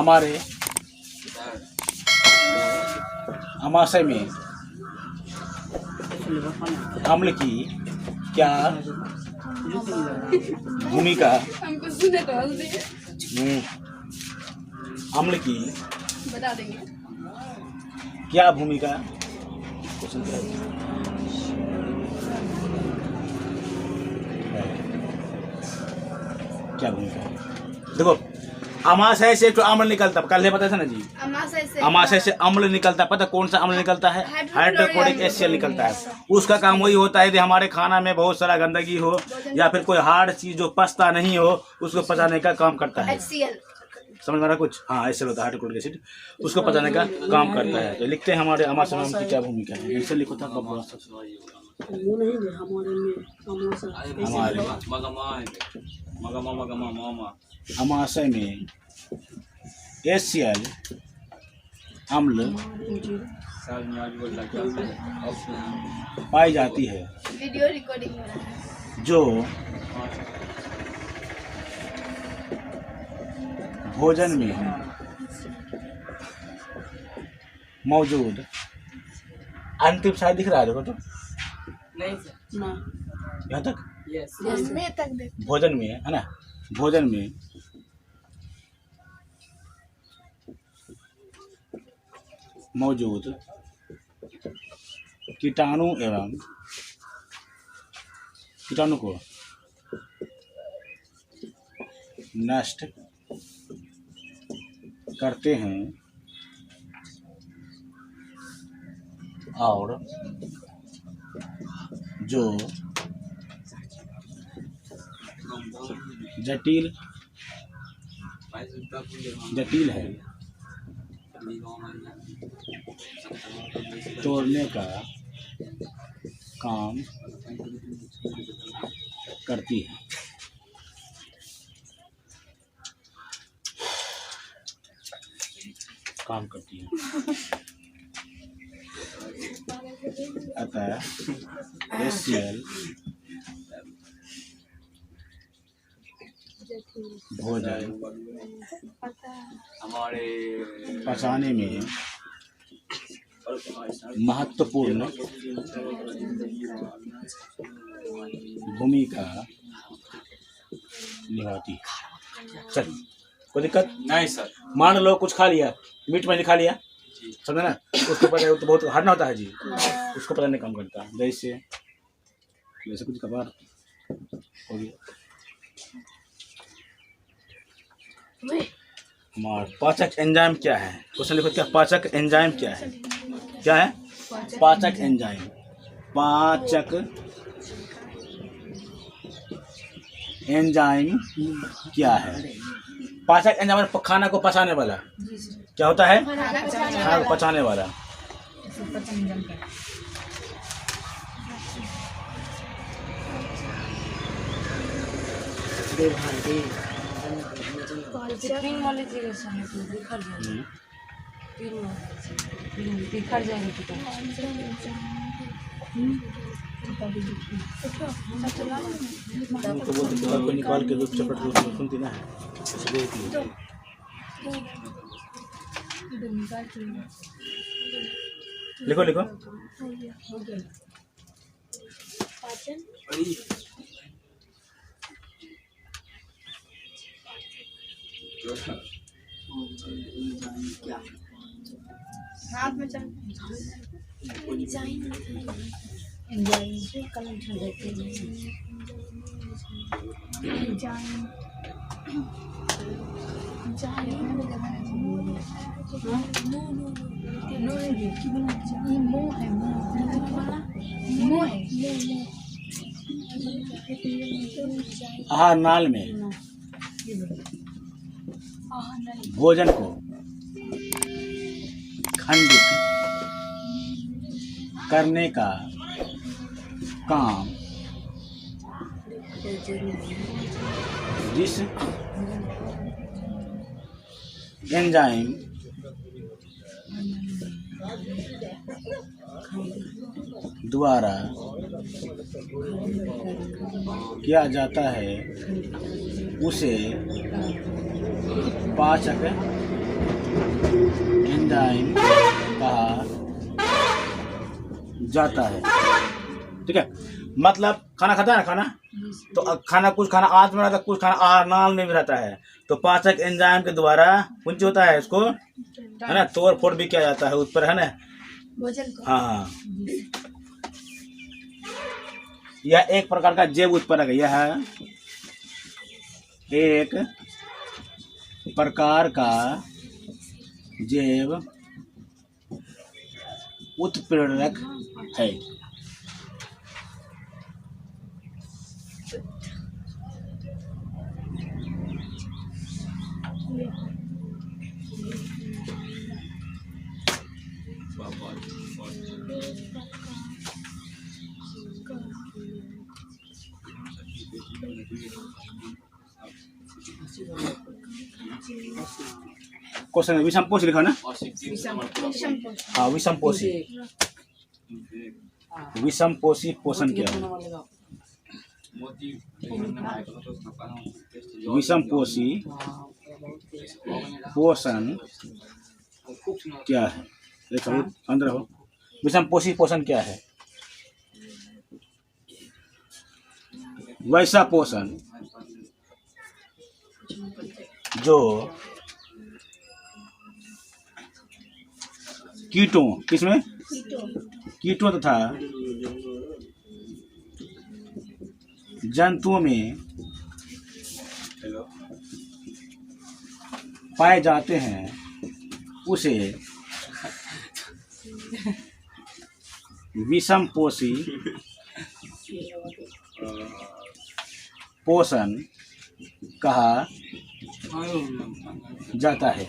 हमारे अमाशय में अम्ल की क्या भूमिका अम्ल की बता देंगे। क्या भूमिका क्या भूमिका है? देखो अमाशय से तो अम्ल निकलता है, कल पता था ना जी। अमाशय से अम्ल निकलता है, पता कौन सा अम्ल निकलता है? हाइड्रोक्लोरिक एसिड निकलता है। उसका काम वही होता है कि हमारे खाना में बहुत सारा गंदगी हो या फिर कोई हार्ड चीज जो पचता नहीं हो उसको पचाने का काम करता है। समझ में आ रहा कुछ? हाँ ऐसे होता है हाइड्रोक्लोरिक एसिड, उसको पचाने का काम करता है। तो लिखते हैं हमारे अमाशय में अम्ल की क्या भूमिका है, ऐसे लिखो था। अमाशय में HCl अम्ल पाई जाती है वीडियो रिकॉर्डिंग हो रहा है। जो भोजन में मौजूद अंतिम शायद दिख रहा है, देखो तो नहीं सर, यहाँ तक यस मैं तक देख। भोजन में है ना, भोजन में मौजूद कीटाणु को नष्ट करते हैं और जो जटिल है तोड़ने का काम करती है। अतः HCl भोजन हमारे पचाने में महत्वपूर्ण भूमिका निभाती है। चल कोई दिक्कत नहीं सर, मान लो कुछ खा लिया, मीट मछली खा लिया, समझे ना, उसको पता तो बहुत हार्ड ना होता है जी, उसको पता नहीं काम करता। जैसे कुछ कबार हो गया। हमारा पाचक एंजाइम क्या है? क्वेश्चन लिखो, क्या पाचक एंजाइम क्या है? क्या है पाचक एंजाइम? पाचक एंजाइम क्या है? पाचक एंजाइम खाना को पचाने वाला क्या होता है? खाना को पचाने वाला। को निकाल के दो चपट सुनती ना है। लिखो लिखो हाथ में चल आहार नाल में भोजन को खंडित करने का काम जिस एंजाइम द्वारा किया जाता है उसे पाचक एंजाइम कहा जाता है। ठीक है, मतलब खाना खाता है ना, खाना तो खाना कुछ खाना आंत में रहता है, कुछ खाना आहार नाल में भी रहता है, तो पाचक एंजाइम के द्वारा कुछ होता है इसको, है ना, तोड़ फोड़ भी किया जाता है उस पर, है ना। भोजन को। हाँ, यह एक प्रकार का जैव उत्पादक है। यह एक प्रकार का जैव उत्प्रेरक है। क्वेश्चन विषमपोषी लिखा ना। हाँ, विषमपोषी। विषमपोषी पोषण क्या है? विषमपोषी पोषण क्या है? देखो अंदर हो, विषमपोषी पोषण क्या है? वैसा पोषण जो कीटों, किसमें? कीटों तथा जंतुओं में पाए जाते हैं, उसे विषमपोषी पोषण कहा जाता है।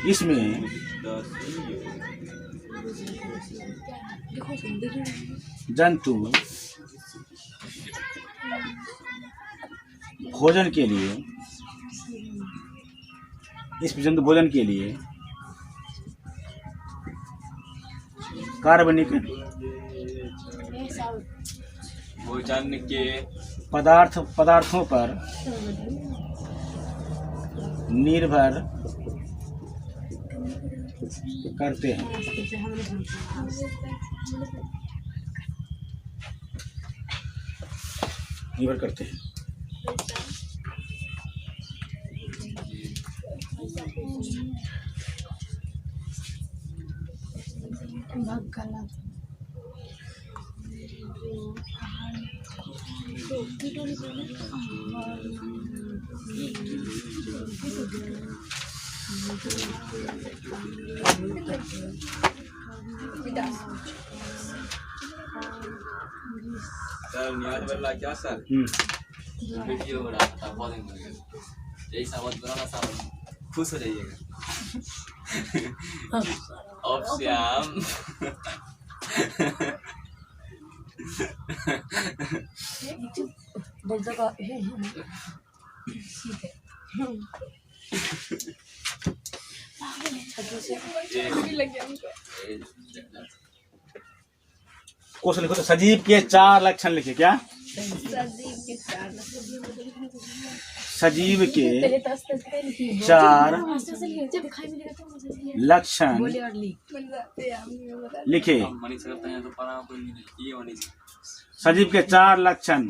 इसमें जंतु भोजन के लिए, इस जंतु भोजन के लिए कार्बनिक भोजन के पदार्थों पर निर्भर करते हैं। निर्भर करते हैं। सर नियाज वाला क्या सर? वीडियो हो रहा था, बहुत दिन लगे। यही सामान बनाना, सामान खुश हो जाइएगा। अब श्याम क्वेश्चन लिखो तो सजीव के 4 लक्षण लिखे। क्या? सजीव के 4 लक्षण लिखे। सजीव के 4 लक्षण।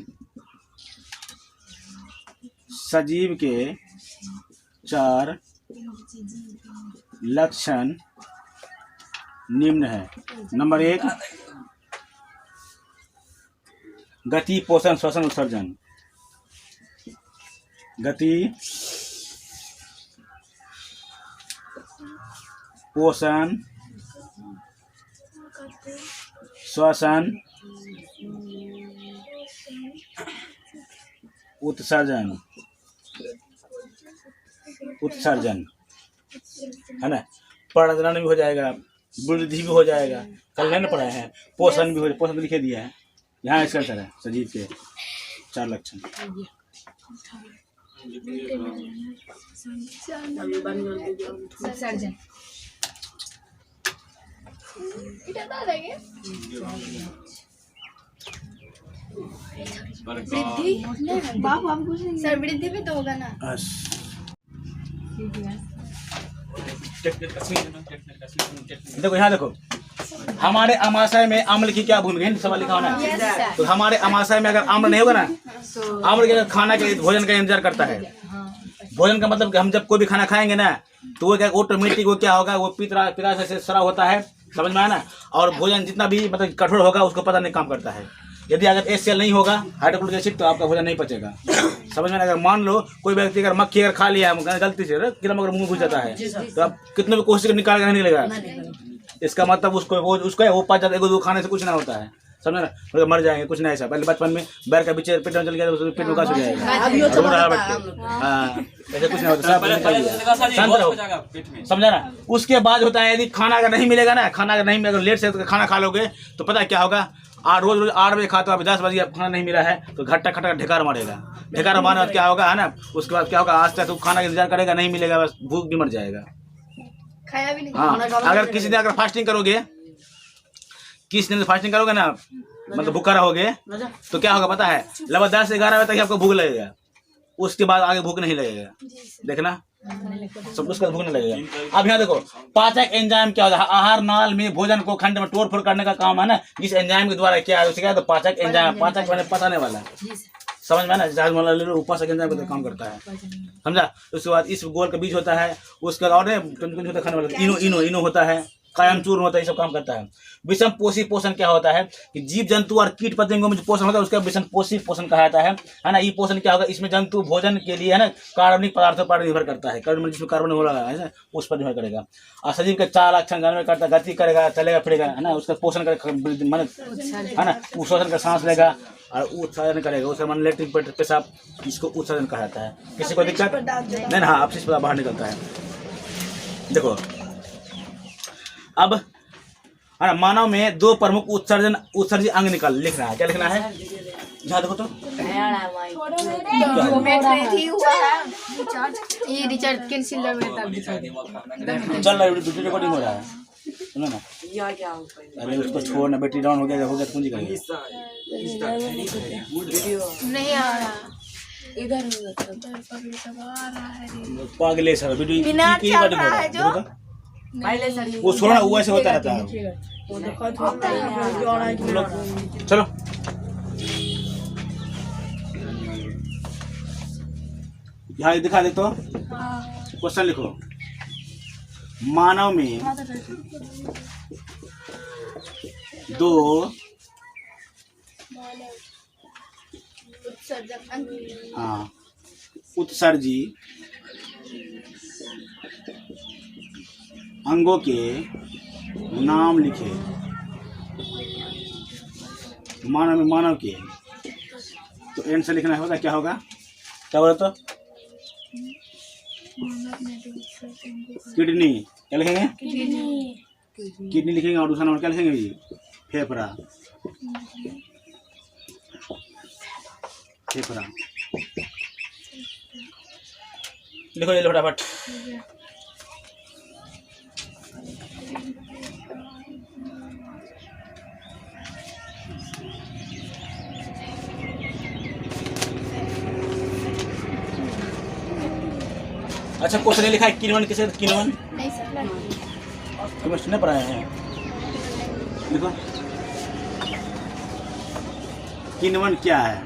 सजीव के 4 लक्षण निम्न है। नंबर 1, गति, पोषण, श्वसन, उत्सर्जन। गति, पोषण, श्वसन, उत्सर्जन। उत्सर्जन है ना, प्रजनन भी हो जाएगा, वृद्धि भी हो जाएगा। कल नहीं पढ़ाए हैं, पोषण भी हो जाएगा। पोषण लिखे दिया है यहाँ, इसका आंसर है सजीव के 4 लक्षण। इधर आ देंगे वृद्धि बाप आप कुछ नहीं सर वृद्धि भी तो होगा ना देखो यहाँ देखो हमारे अमाशय में अम्ल की क्या भूमिका है सवाल लिखा होना है तो हमारे अमाशय में अगर अम्ल नहीं होगा ना अम्ल के खाना के भोजन का इंतजार करता है भोजन का मतलब कि हम जब कोई भी खाना खाएंगे ना तो वो क्या ऑटोमेटिक वो क्या होगा वो पित्त से स्राव होता है समझ में आया ना और भोजन जितना भी मतलब कठोर होगा उसको पता नहीं काम करता है यदि अगर HCl नहीं होगा हाइड्रोक्लोरिक एसिड तो आपका भोजन नहीं पचेगा समझ में अगर मान लो कोई व्यक्ति अगर मक्खी अगर खा लिया है गलती से कीड़ा मगर मुंह घुस जाता है तो आप कितने भी कोशिश कर निकाल कर नहीं निकलेगा इसका मतलब उसको वो पच जाता है दो खाने से कुछ ना होता है समझ ना मर जाएंगे कुछ नहीं ऐसा पहले बचपन में बैर का पीछे पेट में चल गया तो पेट में घास हो जाएगा हाँ ऐसे कुछ नहीं होता शांत रहो समझा ना उसके बाद होता है यदि खाना अगर नहीं मिलेगा ना खाना अगर नहीं मिलेगा लेट से खाना खा लोगे तो पता क्या होगा रोज 8 बजे खाता अभी 10 बजे खाना नहीं मिला है तो घट्टा खट्टा ढेकार मारेगा ढेकार मारने क्या होगा है ना उसके बाद क्या होगा आज तक तो खाना का इंतजार करेगा नहीं मिलेगा बस भूख भी मर जाएगा खाया भी नहीं हाँ अगर किसी दिन अगर फास्टिंग करोगे किस दिन फास्टिंग करोगे ना मतलब भूखा रहोगे तो क्या होगा पता है लगभग 10 से 11 बजे तक आपको भूख लगेगा उसके बाद आगे भूख नहीं लगेगा देखना सब कुछ भूख नहीं लगेगा अब यहाँ देखो पाचक एंजाइम क्या होता है आहार नाल में भोजन को खंड में तोड़ फोड़ करने का काम है ना जिस एंजाइम के द्वारा क्या है उसे क्या है तो पाचक एंजाइम पाचक मैंने पताने वाला समझ में ना उपासक एंजाइम का काम करता है समझा उसके बाद इस गोल का बीज होता है उसके बाद और खाने वाला इनो होता है कायम चूर्ण होता है ये सब काम करता है विषम पोषी पोषण क्या होता है कि जीव जंतु और कीट पतंगों में जो पोषण होता है उसका विषम पोषी पोषण कहा जाता है ना ये पोषण क्या होगा इसमें जंतु भोजन के लिए है ना कार्बनिक पदार्थों पर निर्भर करता है कार्बन जिसमें कार्बन हो रहा है ना उस पर निर्भर करेगा और सजीव के 4 लक्षण जानवर करता गति करेगा चलेगा फिरेगा है ना उसका पोषण करेगा मन है ना उत्सर्जन का सांस लेगा और उत्सर्जन करेगा उसका मन लेटरिन पेशाब इसको उत्सर्जन कहा जाता है किसी को दिक्कत नहीं ना हाँ आपसे बाहर निकलता है देखो अब है ना मानव में 2 प्रमुख उत्सर्जी अंग लिख रहा है क्या लिखना है यहाँ देखो तो ये रिचार्ज कैंसिल चल रहा है रिकॉर्डिंग हो रहा है सुनो ना अरे उसको छोड़ना बैटरी डाउन हो गया तो पूंजी करेगा नहीं आ रहा इधर पागले सर वीडियो वो छोड़ना वो ऐसे होता रहता है चलो यहाँ दिखा दे तो क्वेश्चन लिखो मानव में 2 हाँ उत्सर्जी अंगों के नाम लिखे मानव के तो एंड से लिखना होगा क्या होगा क्या बोला तो किडनी क्या लिखेंगे किडनी लिखेंगे और दूसरा नंबर क्या लिखेंगे जी फेफड़ा लिखो ये फटाफट अच्छा क्वेश्चन लिखा है किनवन किसे किनवन नहीं सर तुम्हें सुनने पर आए हैं देखो किनवन क्या है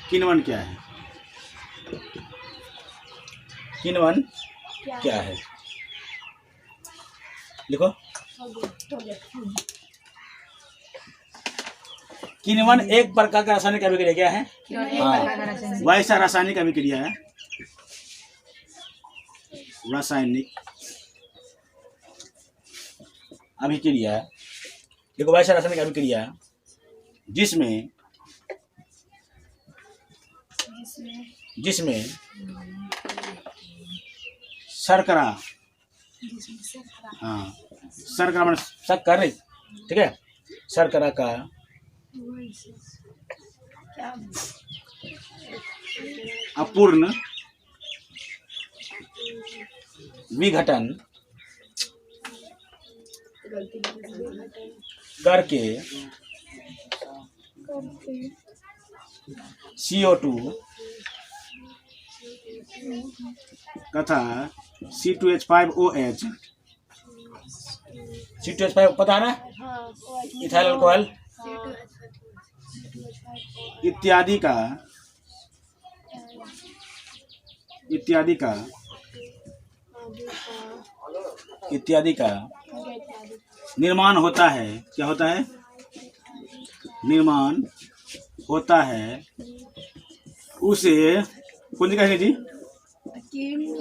किनवन क्या है किनवन क्या है लिखो किनवन एक प्रकार का रासायनिक अभिक्रिया क्या है वैसा रासायनिक अभिक्रिया है रासायनिक अभिक्रिया देखो वैसा रासायनिक अभिक्रिया जिसमें शर्करा हाँ शर्करा मतलब शक्कर ठीक है शर्करा का अपूर्ण विघटन करके CO2 तथा C2H5OH C2H5 पता है ना, इथाइल अल्कोहल इत्यादि का निर्माण होता है। क्या होता है? निर्माण होता है, उसे कौन सी कहेंगे जी?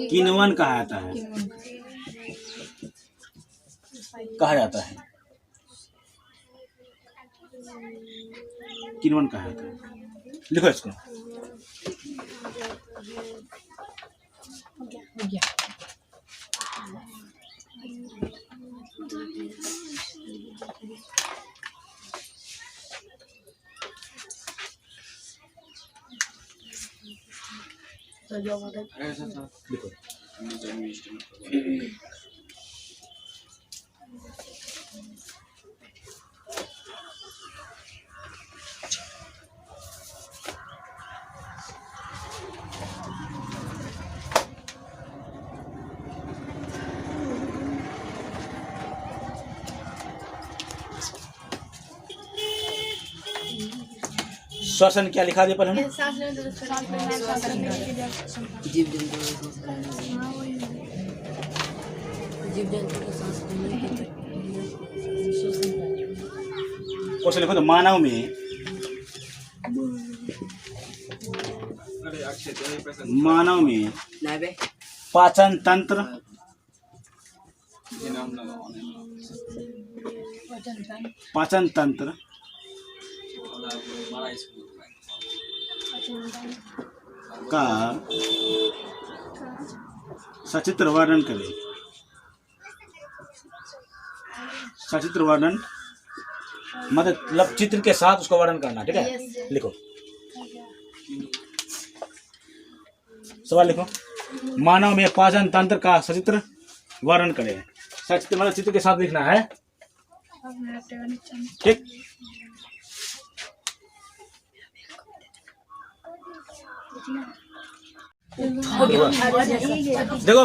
किण्वन कहा जाता है। किण्वन कहा जाता है। लिखो इसको। लिखो। श्वसन क्या लिखा दिया पहले हमने? क्वेश्चन लिखो तो मानव में पाचन तंत्र का सचित्र वर्णन करें। सचित्र वर्णन मतलब चित्र के साथ उसको वर्णन करना, ठीक है? लिखो सवाल लिखो। मानव में पाचन तंत्र का सचित्र वर्णन करें। सचित्र मतलब चित्र के साथ लिखना है, ठीक? देखो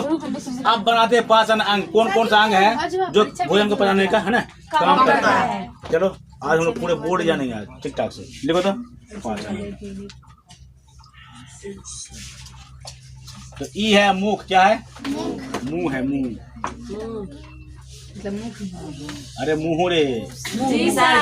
अब बनाते हैं पाचन अंग। कौन कौन सा अंग है जो भोजन को पचाने का है ना काम करता है। चलो आज हम लोग पूरे बोर्ड जानेंगे आज ठीक ठाक से। लिखो तो पाचन। तो ई है मुख। क्या है? मुंह है। मुंह अरे मुंह रे। जी सर।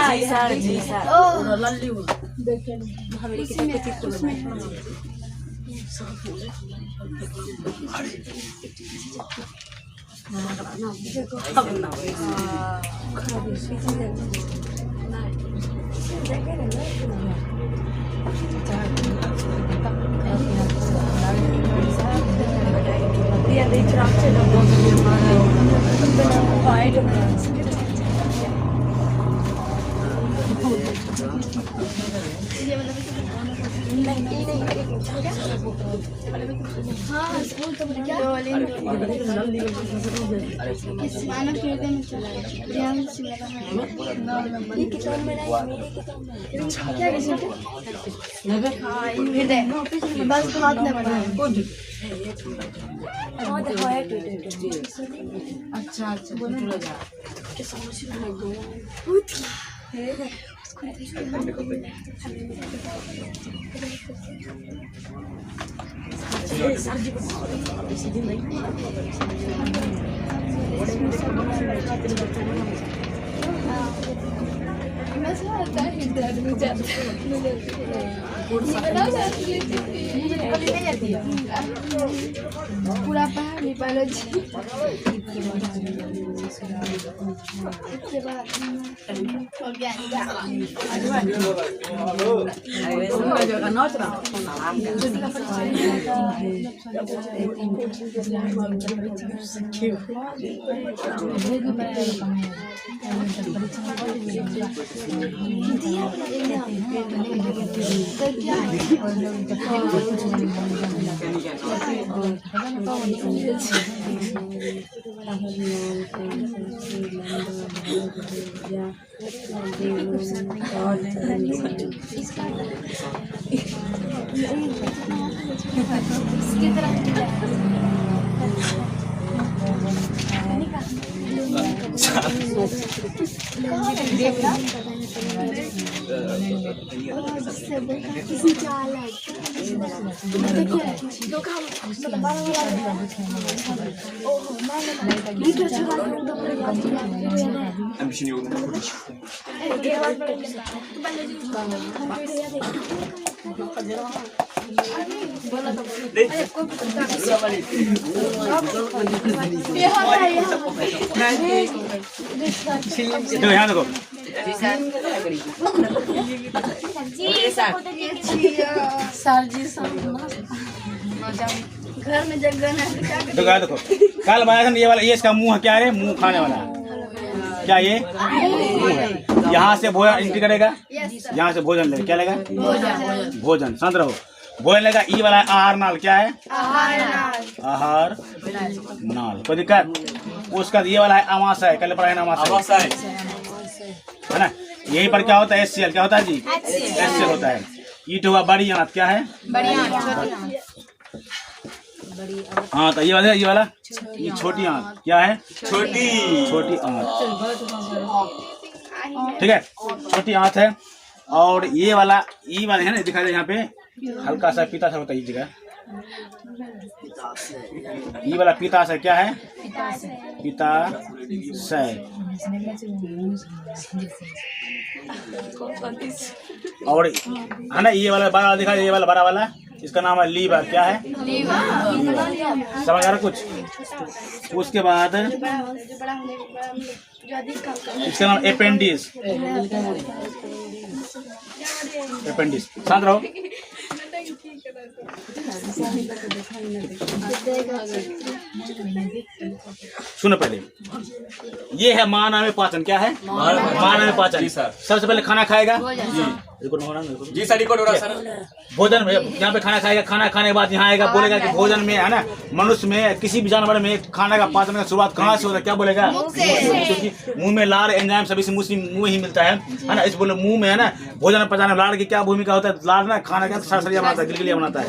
अच्छा पूरा पहाड़ी बायोलॉजी देखो यहाँ देखो घर में जगह नहीं क्या देखो यहाँ देखो कल बनाया था ये वाला, ये इसका मुंह है, क्या है मुंह खाने वाला, क्या ये मुंह है। यहाँ से भोजन एंट्री करेगा, यहाँ से भोजन लेगा, क्या लेगा भोजन, शांत रहो, भोजन लेगा। ई वाला है आहार नाल, क्या है आहार नाल, कोई दिक्कत। उसका ये वाला है आमाशय, कल पढ़ा है ना आमाशय, है ना। यहीं पर क्या होता है एचसीएल, क्या होता है जी एचसीएल होता है। ईट हुआ बड़ी आंत, क्या है हाँ, तो ये वाला ये छोटी आंत, क्या है छोटी आंत, ठीक है छोटी आंत है। और ये वाला है ना, दिखा दे यहाँ पे हल्का सा पीता सा होता है, ये जगह ये वाला पित्ताशय, क्या है पित्ताशय। और है ना ये वाला बड़ा दिखा, ये वाला बड़ा वाला, इसका नाम है लीवर, क्या है समझ आ रहा कुछ। उसके बाद इसका नाम अपेंडिस, शांत रहो। सुनो पहले, ये है मानव पाचन, क्या है मानव पाचन। सबसे पहले खाना खाएगा जी सर, रिकॉर्ड हो रहा सर। भोजन में यहाँ पे खाना खाएगा, खाना खाने के बाद यहाँ आएगा, बोलेगा कि भोजन में है ना, मनुष्य में किसी भी जानवर में खाना का पाचन का शुरुआत कहाँ से होता है, क्या बोलेगा क्योंकि मुंह में लार एंजाइम सभी से मुंह ही मिलता है ना। इस बोले मुंह में है ना भोजन पचाने लार की क्या भूमिका होता है, लार ना खाना का सरिया बनाता है, गिलगिलिया बनाता है।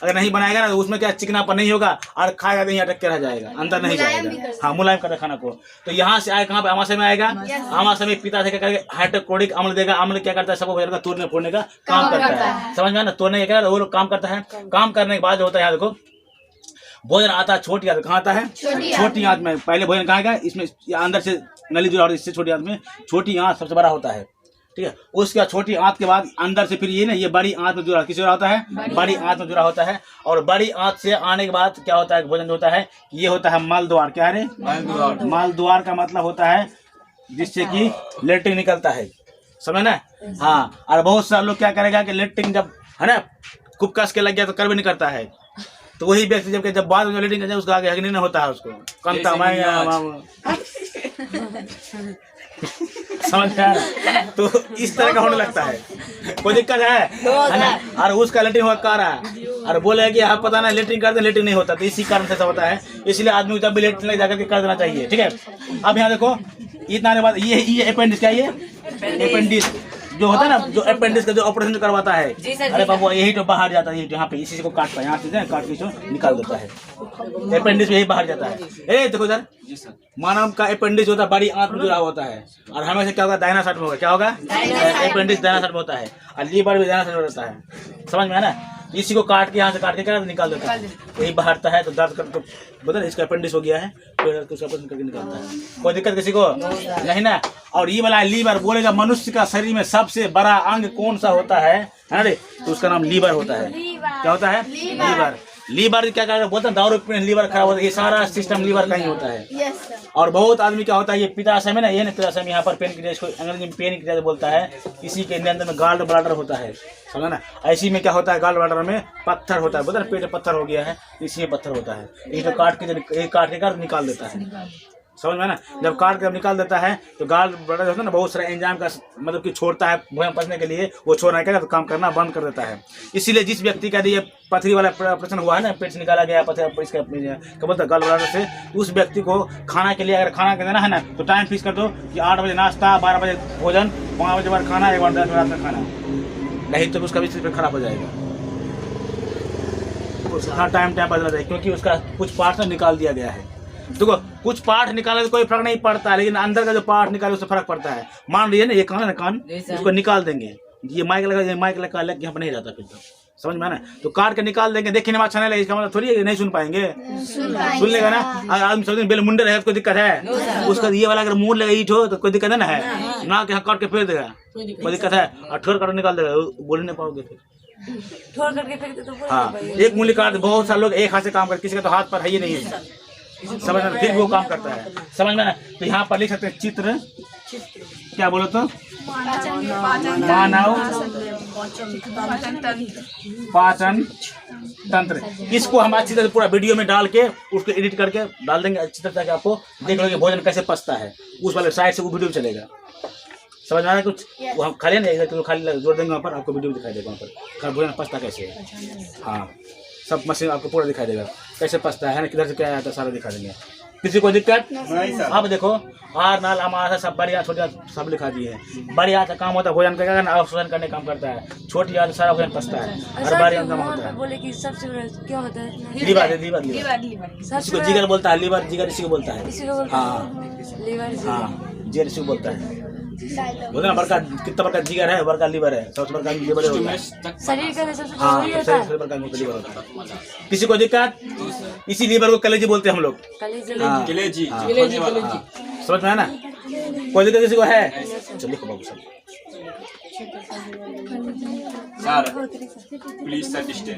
अगर नहीं बनाएगा ना तो उसमें क्या चिकनापन नहीं होगा और खाएगा तो यहीं अटक के रह जाएगा, अंदर नहीं जाएगा। हाँ, मुलायम करता खाना को। तो यहाँ से आए कहाँ पे आमाशय में आएगा, आमाशय में पित्ताशय क्या करेगा हाइड्रोक्लोरिक अम्ल देगा। अम्ल क्या करता है, सबको भोजन का तोड़ने फोड़ने का काम करता है, समझ में ना, तोड़ने का वो लोग काम करता है। काम करने के बाद जो होता है, यहाँ देखो भोजन आता है छोटी आंत, कहाँ आता है छोटी आंत में। पहले भोजन कहाँ आएगा, इसमें अंदर से नली जुड़ा होता है, इससे छोटी आंत में, छोटी आंत सबसे बड़ा होता है, ठीक है। उसके बाद छोटी आंत के बाद अंदर से फिर ये ना, ये बड़ी आंत में जुड़ा, किस जुड़ा होता है बड़ी आंत में जुड़ा होता है। और बड़ी आंत से आने के बाद क्या होता है, भोजन जो होता है ये होता है मल द्वार, क्या है मल द्वार का मतलब होता है जिससे कि लेटरिन निकलता है, समझ ना। हाँ, और बहुत सारे लोग क्या करेगा कि लेटरिन जब है ना खूब कस के लग गया तो कर भी नहीं करता है, तो वही व्यक्ति जब बाद में लेटरिन करता है उसका आगे अग्नि नहीं होता है, उसको कमता समझ में। तो इस तरह का होने लगता है, कोई दिक्कत है ना। और उसका लेटरिन हुआ कारा और बोले कि आप पता ना लेटरिन करते, लेटरिन नहीं होता, तो इसी कारण से ऐसा होता है। इसलिए आदमी को जब भी लेटरिन जाकर के कर देना चाहिए, ठीक है। अब यहाँ देखो इतना बाद ये अपेंडिक्स, क्या ये अपेंडिक्स जो होता है ना, जो अपेंडिक्स का जो ऑपरेशन करवाता है, अरे बाबू यही तो बाहर जाता है, यहाँ पे इसी को काट पाए, यहाँ से काट के निकाल देता है, अपेंडिक्स यही बाहर जाता है। ए देखो सर, मानव का अपेंडिक्स होता है बड़ी आंत में जुड़ा होता है, और हमेशा क्या होगा दाहिना साइड में होगा, क्या होगा अपेंडिक्स दाहिना साइड में होता है, और लीवर भी दाहिना साइड में रहता है, समझ में है ना। इसी को काट के यहाँ से काट के क्या निकाल देता है, यही बाहरता है, तो दर्द कर तो बता इसका अपेंडिक्स हो गया है, फिर उसका ऑपरेशन करके निकालता है, कोई दिक्कत किसी को नहीं ना। और ये वाला लीवर बोलेगा मनुष्य का शरीर में सबसे बड़ा अंग कौन सा होता है ना रे, तो उसका नाम लीवर होता है। क्या होता है लीवर। लीवर क्या कहते हैं, बोलते हैं दारू पीने लीवर खराब होता है, ये सारा सिस्टम लीवर का ही होता है। और बहुत आदमी क्या होता है, ये पित्ताशय में ना, ये ना पित्ताशय में यहाँ पर पेनक्रियास को अंग्रेजी में पेनक्रियास बोलता है, किसी के अंदर में गाल ब्लाडर होता है, समझा ना। ऐसी में क्या होता है, गाल ब्लाडर में पत्थर होता है, बोलते हैं पेट में पत्थर हो गया है, इसी में पत्थर होता है, ये तो काट के निकाल देता है, समझ में ना। जब काट कर निकाल देता है तो गाल ब्लैडर होता है ना, बहुत सारा एंजाइम का मतलब कि छोड़ता है भोजन पचने के लिए, वो छोड़ने के लिए तो काम करना बंद कर देता है। इसीलिए जिस व्यक्ति का ये पथरी वाला ऑपरेशन हुआ है ना, पेट से निकाला गया पथरी इसका क्या बोलते हैं गाल ब्लैडर से, उस व्यक्ति को खाना के लिए अगर खाना के देना है ना तो टाइम फिक्स कर दो कि 8 बजे नाश्ता, 12 बजे भोजन, 5 बजे बाद खाना, 1 बजे रात में खाना, नहीं तो उसका भी स्थिति खराब हो जाएगा। हाँ, टाइम बदलना चाहिए क्योंकि उसका कुछ पार्ट निकाल दिया गया है। देखो कुछ पार्ट निकालने से कोई फर्क नहीं पड़ता है, लेकिन अंदर का जो पार्ट निकाले उससे फर्क पड़ता है। मान लीजिए ना ये कान है ना, कान उसको निकाल देंगे, ये माइक लगा, ये माइक लगा अलग यहाँ पर नहीं रहता, फिर तो समझ में ना, तो काट के निकाल देंगे। देखिए ना अच्छा नहीं लगे, इसका मतलब थोड़ी है नहीं सुन पाएंगे, सुन लेगा ना। अगर आदमी समझ बेल मुंडे रहे तो कोई दिक्कत है, उसका ये वाला अगर मुंह लगा ईट हो तो कोई दिक्कत है ना, है ना कि काट के फेंक देगा, कोई दिक्कत है, और ठोर काट निकाल देगा, बोल नहीं पाओगे फिर। ठोर करके फेंकते तो हाँ, एक मूली काट, बहुत सारे लोग एक हाथ से काम करते, किसी का तो हाथ पर है ही नहीं है, समझ में, फिर वो काम करता है, समझ में ना। तो यहाँ पर लिख सकते हैं चित्र, क्या बोलो तो मानव पाचन तंत्र। इसको हम अच्छी तरह से पूरा वीडियो में डाल के उसको एडिट करके डाल देंगे अच्छी तरह, ताकि आपको देख लो कि भोजन कैसे पचता है। उस वाले साइड से वो वीडियो चलेगा, समझ में आ रहा है कुछ। वो हम खाली ना इधर खाली जोड़ देंगे, वहाँ पर आपको वीडियो दिखाई देगा, वहाँ पर भोजन पचता कैसे है। हाँ, सब मशीन आपको पूरा दिखाई देगा कैसे पचता है ना, किधर से क्या आता है सारा दिखा देंगे। किसी को दिक्कत अब देखो आर नाल अमाशा सब बड़ी आँच छोटी आँच सब लिखा दिए हैं। बड़ी आँच का काम होता है भोजन का ना, अवशोषण करने का काम करता है। छोटी आँच सारा भोजन पचता है, हर बारी काम होता है। बोले कि सबसे क्या होता है? लीवर, किसी को जिगर बोलता है, लीवर जिगर इसी को बोलता है। हाँ जिगर इसी को बोलता है। बोलते ना बड़का कितना बड़का जिगर है, बड़का लीवर है, सबसे बड़का लीवर होता है शरीर का सबसे हाँ, सबसे बड़का लीवर होता है। किसी को दिक्कत, इसी लीवर को कलेजी बोलते हैं हम लोग। हाँ, कलेजी समझ में है ना। कोई दिक्कत किसी को है? चलिए बाबू सब Sir, please sir, stay.